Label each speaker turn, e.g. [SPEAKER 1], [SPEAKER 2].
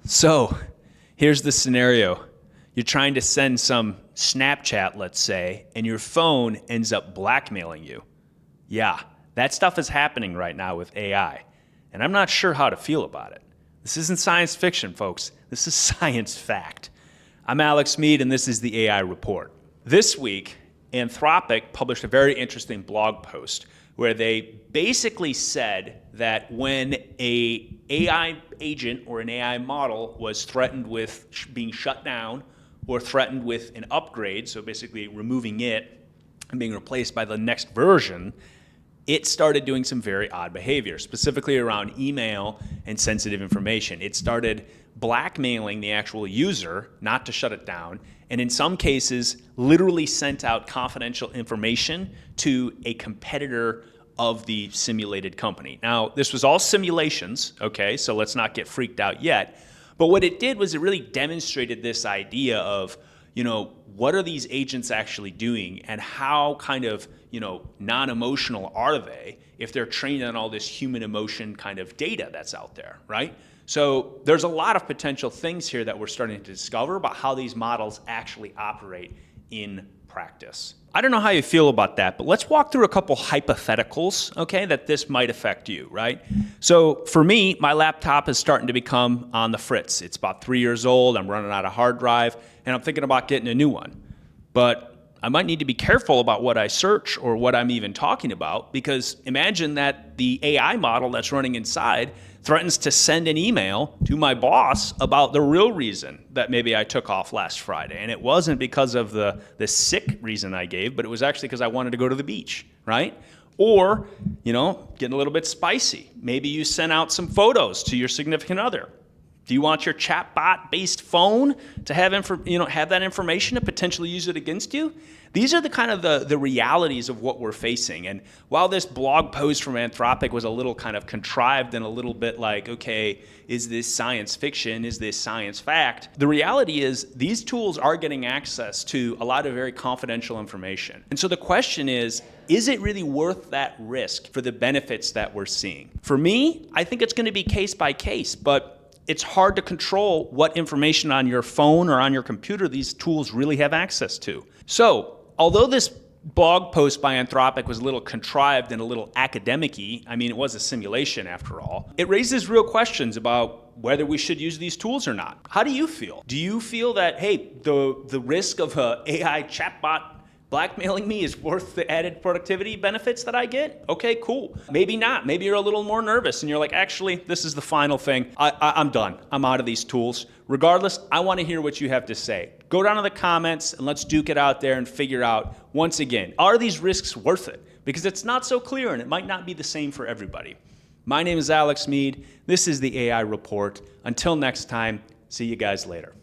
[SPEAKER 1] So here's the scenario. You're trying to send some Snapchat, let's say, and your phone ends up blackmailing you. Yeah, that stuff is happening right now with AI, and I'm not sure how to feel about it. This isn't science fiction, folks. This is science fact. I'm Alex Mead, and this is the AI Report. This week, Anthropic published a very interesting blog post where they basically said that when an AI agent or an AI model was threatened with being shut down or threatened with an upgrade, so basically removing it and being replaced by the next version, it started doing some very odd behavior, specifically around email and sensitive information. It started blackmailing the actual user not to shut it down, and in some cases, literally sent out confidential information to a competitor of the simulated company. Now, this was all simulations, okay, so let's not get freaked out yet. But what it did was it really demonstrated this idea of, what are these agents actually doing and how kind of, non-emotional are they if they're trained on all this human emotion kind of data that's out there, right? So there's a lot of potential things here that we're starting to discover about how these models actually operate in practice. I don't know how you feel about that, but let's walk through a couple hypotheticals, okay, that this might affect you, right? So for me, my laptop is starting to become on the fritz. It's about 3 years old, I'm running out of hard drive, and I'm thinking about getting a new one. But I might need to be careful about what I search or what I'm even talking about, because imagine that the AI model that's running inside threatens to send an email to my boss about the real reason that maybe I took off last Friday. And it wasn't because of the sick reason I gave, but it was actually because I wanted to go to the beach, right? Or, getting a little bit spicy. Maybe you sent out some photos to your significant other. Do you want your chatbot-based phone to have that information and potentially use it against you? These are the kind of the realities of what we're facing. And while this blog post from Anthropic was a little kind of contrived and a little bit like, okay, is this science fiction? Is this science fact? The reality is these tools are getting access to a lot of very confidential information. And so the question is it really worth that risk for the benefits that we're seeing? For me, I think it's going to be case by case, but it's hard to control what information on your phone or on your computer these tools really have access to. So, although this blog post by Anthropic was a little contrived and a little academic-y, it was a simulation after all, it raises real questions about whether we should use these tools or not. How do you feel? Do you feel that, hey, the risk of an AI chatbot blackmailing me is worth the added productivity benefits that I get? Okay, cool. Maybe not. Maybe you're a little more nervous and you're like, actually, this is the final thing. I'm done. I'm out of these tools. Regardless, I want to hear what you have to say. Go down to the comments and let's duke it out there and figure out, once again, are these risks worth it? Because it's not so clear and it might not be the same for everybody. My name is Alex Mead. This is the AI Report. Until next time, see you guys later.